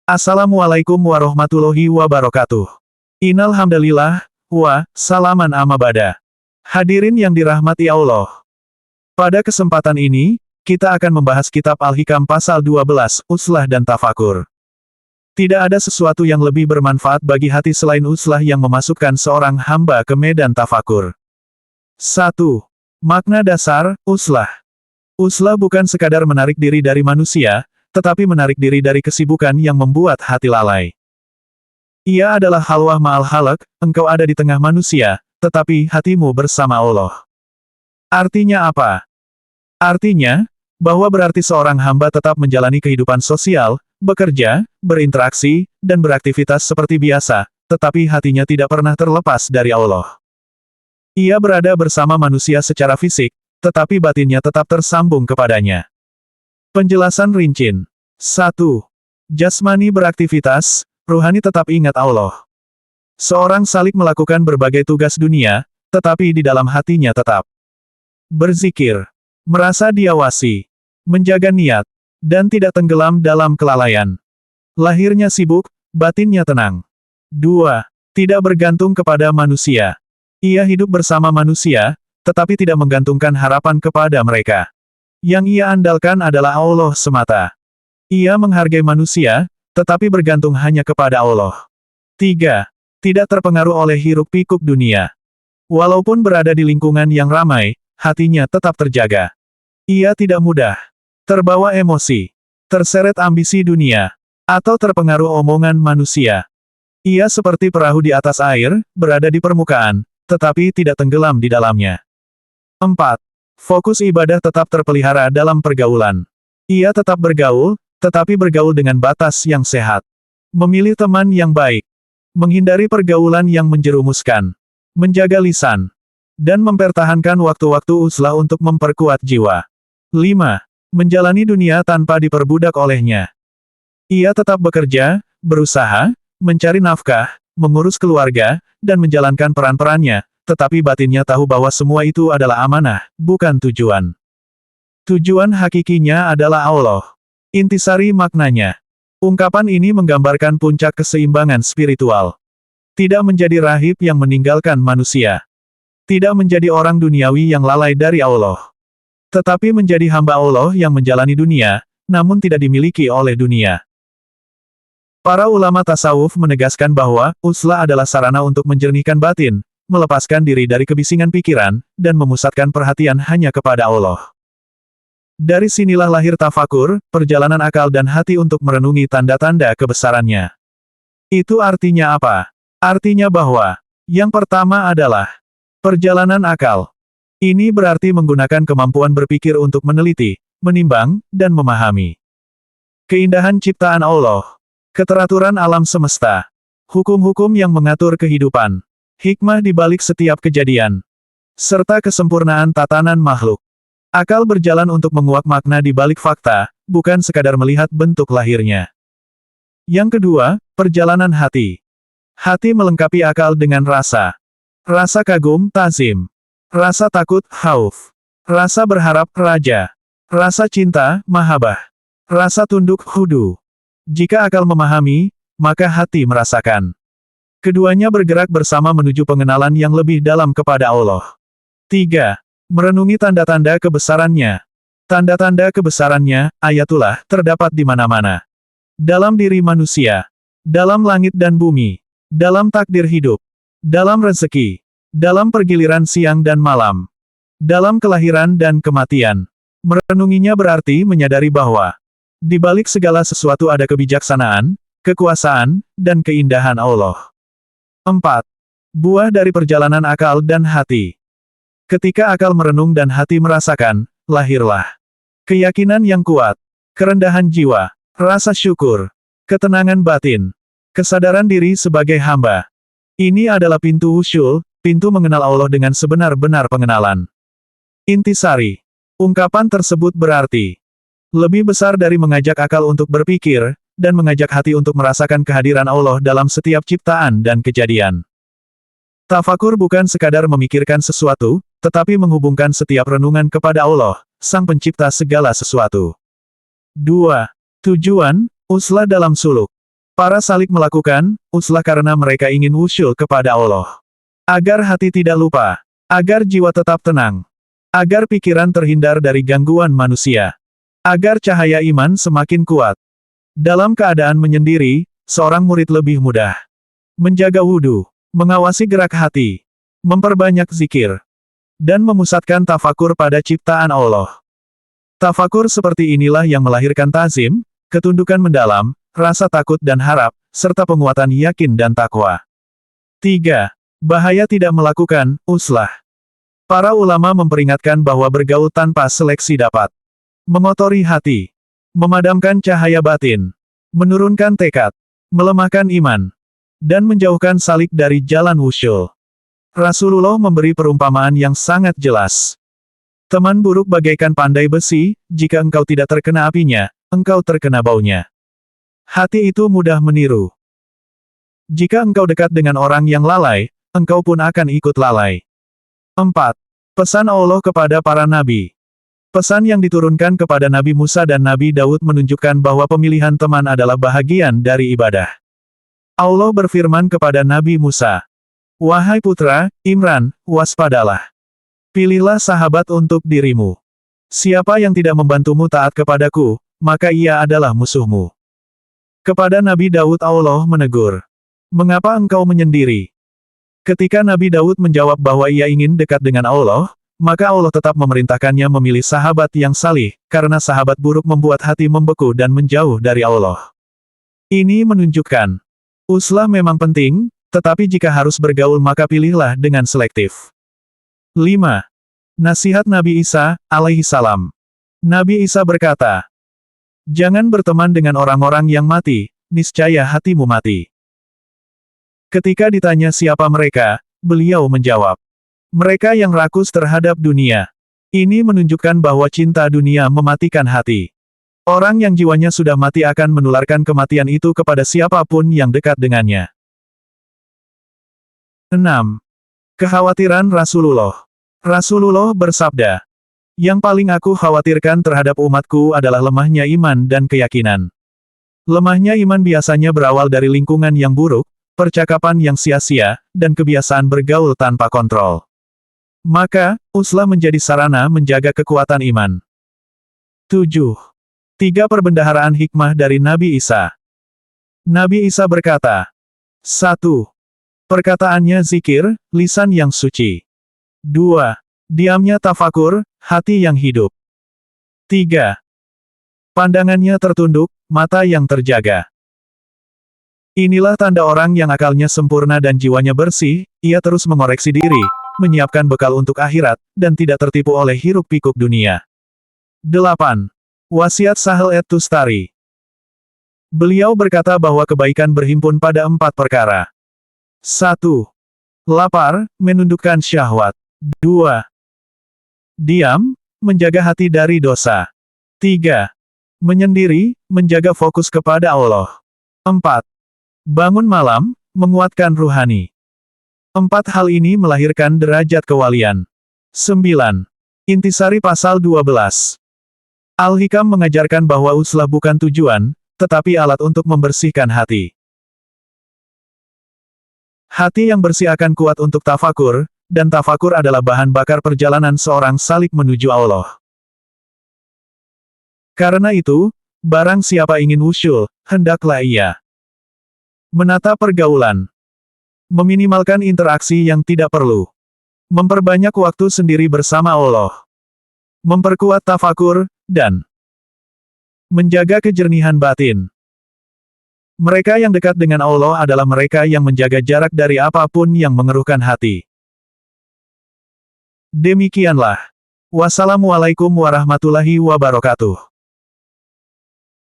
Assalamualaikum warahmatullahi wabarakatuh. Innal hamdalillah, wa salaman amma ba'da. Hadirin yang dirahmati Allah. Pada kesempatan ini, kita akan membahas kitab Al-Hikam pasal 12, Uslah dan Tafakur. Tidak ada sesuatu yang lebih bermanfaat bagi hati selain uslah yang memasukkan seorang hamba ke medan tafakur. 1. Makna dasar, uslah. Uslah bukan sekadar menarik diri dari manusia, tetapi menarik diri dari kesibukan yang membuat hati lalai. Ia adalah halwah ma'al halak, engkau ada di tengah manusia, tetapi hatimu bersama Allah. Artinya apa? Artinya, bahwa berarti seorang hamba tetap menjalani kehidupan sosial, bekerja, berinteraksi, dan beraktivitas seperti biasa, tetapi hatinya tidak pernah terlepas dari Allah. Ia berada bersama manusia secara fisik, tetapi batinnya tetap tersambung kepadanya. Penjelasan rincin. 1. Jasmani beraktivitas, ruhani tetap ingat Allah. Seorang salik melakukan berbagai tugas dunia, tetapi di dalam hatinya tetap berzikir, merasa diawasi, menjaga niat, dan tidak tenggelam dalam kelalaian. Lahirnya sibuk, batinnya tenang. 2. Tidak bergantung kepada manusia. Ia hidup bersama manusia, tetapi tidak menggantungkan harapan kepada mereka. Yang ia andalkan adalah Allah semata. Ia menghargai manusia, tetapi bergantung hanya kepada Allah. 3. Tidak terpengaruh oleh hiruk-pikuk dunia. Walaupun berada di lingkungan yang ramai, hatinya tetap terjaga. Ia tidak mudah terbawa emosi, terseret ambisi dunia, atau terpengaruh omongan manusia. Ia seperti perahu di atas air, berada di permukaan, tetapi tidak tenggelam di dalamnya. 4. Fokus ibadah tetap terpelihara dalam pergaulan. Ia tetap bergaul, tetapi bergaul dengan batas yang sehat. Memilih teman yang baik. Menghindari pergaulan yang menjerumuskan. Menjaga lisan. Dan mempertahankan waktu-waktu uslah untuk memperkuat jiwa. 5. Menjalani dunia tanpa diperbudak olehnya. Ia tetap bekerja, berusaha, mencari nafkah, mengurus keluarga, dan menjalankan peran-perannya, tetapi batinnya tahu bahwa semua itu adalah amanah, bukan tujuan. Tujuan hakikinya adalah Allah. Intisari maknanya. Ungkapan ini menggambarkan puncak keseimbangan spiritual. Tidak menjadi rahib yang meninggalkan manusia. Tidak menjadi orang duniawi yang lalai dari Allah. Tetapi menjadi hamba Allah yang menjalani dunia, namun tidak dimiliki oleh dunia. Para ulama tasawuf menegaskan bahwa, uslah adalah sarana untuk menjernihkan batin, melepaskan diri dari kebisingan pikiran, dan memusatkan perhatian hanya kepada Allah. Dari sinilah lahir tafakur, perjalanan akal dan hati untuk merenungi tanda-tanda kebesarannya. Itu artinya apa? Artinya bahwa, yang pertama adalah perjalanan akal. Ini berarti menggunakan kemampuan berpikir untuk meneliti, menimbang, dan memahami keindahan ciptaan Allah, keteraturan alam semesta, hukum-hukum yang mengatur kehidupan, hikmah di balik setiap kejadian, serta kesempurnaan tatanan makhluk. Akal berjalan untuk menguak makna di balik fakta, bukan sekadar melihat bentuk lahirnya. Yang kedua, perjalanan hati. Hati melengkapi akal dengan rasa. Rasa kagum, ta'zim. Rasa takut, khauf. Rasa berharap, raja. Rasa cinta, mahabbah. Rasa tunduk, khudu. Jika akal memahami, maka hati merasakan. Keduanya bergerak bersama menuju pengenalan yang lebih dalam kepada Allah. 3. Merenungi tanda-tanda kebesarannya. Tanda-tanda kebesarannya, ayatullah, terdapat di mana-mana. Dalam diri manusia. Dalam langit dan bumi. Dalam takdir hidup. Dalam rezeki. Dalam pergiliran siang dan malam. Dalam kelahiran dan kematian. Merenunginya berarti menyadari bahwa, di balik segala sesuatu ada kebijaksanaan, kekuasaan, dan keindahan Allah. 4. Buah dari perjalanan akal dan hati. Ketika akal merenung dan hati merasakan, lahirlah keyakinan yang kuat, kerendahan jiwa, rasa syukur, ketenangan batin, kesadaran diri sebagai hamba. Ini adalah pintu usyul, pintu mengenal Allah dengan sebenar-benar pengenalan. Intisari. Ungkapan tersebut berarti lebih besar dari mengajak akal untuk berpikir, dan mengajak hati untuk merasakan kehadiran Allah dalam setiap ciptaan dan kejadian. Tafakur bukan sekadar memikirkan sesuatu, tetapi menghubungkan setiap renungan kepada Allah, Sang Pencipta segala sesuatu. 2. Tujuan, uslah dalam suluk. Para salik melakukan uzlah karena mereka ingin wusyul kepada Allah. Agar hati tidak lupa. Agar jiwa tetap tenang. Agar pikiran terhindar dari gangguan manusia. Agar cahaya iman semakin kuat. Dalam keadaan menyendiri, seorang murid lebih mudah menjaga wudhu, mengawasi gerak hati, memperbanyak zikir, dan memusatkan tafakur pada ciptaan Allah. Tafakur seperti inilah yang melahirkan tazim, ketundukan mendalam, rasa takut dan harap, serta penguatan yakin dan takwa. 3. Bahaya tidak melakukan uzlah. Para ulama memperingatkan bahwa bergaul tanpa seleksi dapat mengotori hati, memadamkan cahaya batin, menurunkan tekad, melemahkan iman, dan menjauhkan salik dari jalan wusyul. Rasulullah memberi perumpamaan yang sangat jelas. Teman buruk bagaikan pandai besi, jika engkau tidak terkena apinya, engkau terkena baunya. Hati itu mudah meniru. Jika engkau dekat dengan orang yang lalai, engkau pun akan ikut lalai. 4. Pesan Allah kepada para nabi. Pesan yang diturunkan kepada Nabi Musa dan Nabi Daud menunjukkan bahwa pemilihan teman adalah bahagian dari ibadah. Allah berfirman kepada Nabi Musa, "Wahai putra Imran, waspadalah. Pilihlah sahabat untuk dirimu. Siapa yang tidak membantumu taat kepadaku, maka ia adalah musuhmu." Kepada Nabi Daud Allah menegur, "Mengapa engkau menyendiri?" Ketika Nabi Daud menjawab bahwa ia ingin dekat dengan Allah, maka Allah tetap memerintahkannya memilih sahabat yang salih, karena sahabat buruk membuat hati membeku dan menjauh dari Allah. Ini menunjukkan, uzlah memang penting, tetapi jika harus bergaul maka pilihlah dengan selektif. 5. Nasihat Nabi Isa, alaihi salam. Nabi Isa berkata, "Jangan berteman dengan orang-orang yang mati, niscaya hatimu mati." Ketika ditanya siapa mereka, beliau menjawab, "Mereka yang rakus terhadap dunia." Ini menunjukkan bahwa cinta dunia mematikan hati. Orang yang jiwanya sudah mati akan menularkan kematian itu kepada siapapun yang dekat dengannya. 6. Kekhawatiran Rasulullah. Rasulullah bersabda, "Yang paling aku khawatirkan terhadap umatku adalah lemahnya iman dan keyakinan." Lemahnya iman biasanya berawal dari lingkungan yang buruk, percakapan yang sia-sia, dan kebiasaan bergaul tanpa kontrol. Maka, uzlah menjadi sarana menjaga kekuatan iman. 7. 3 perbendaharaan hikmah dari Nabi Isa. Nabi Isa berkata, 1. Perkataannya zikir, lisan yang suci. 2. Diamnya tafakur, hati yang hidup. 3. Pandangannya tertunduk, mata yang terjaga. Inilah tanda orang yang akalnya sempurna dan jiwanya bersih, ia terus mengoreksi diri, menyiapkan bekal untuk akhirat, dan tidak tertipu oleh hiruk-pikuk dunia. 8. Wasiat Sahel et-Tustari. Beliau berkata bahwa kebaikan berhimpun pada 4 perkara. 1. Lapar, menundukkan syahwat. 2. Diam, menjaga hati dari dosa. 3. Menyendiri, menjaga fokus kepada Allah. 4. Bangun malam, menguatkan ruhani. 4 hal ini melahirkan derajat kewalian. 9. Intisari pasal 12. Al-Hikam mengajarkan bahwa uzlah bukan tujuan, tetapi alat untuk membersihkan hati. Hati yang bersih akan kuat untuk tafakur, dan tafakur adalah bahan bakar perjalanan seorang salik menuju Allah. Karena itu, barang siapa ingin wusyul, hendaklah ia menata pergaulan, meminimalkan interaksi yang tidak perlu, memperbanyak waktu sendiri bersama Allah, memperkuat tafakur, dan menjaga kejernihan batin. Mereka yang dekat dengan Allah adalah mereka yang menjaga jarak dari apapun yang mengeruhkan hati. Demikianlah. Wassalamualaikum warahmatullahi wabarakatuh.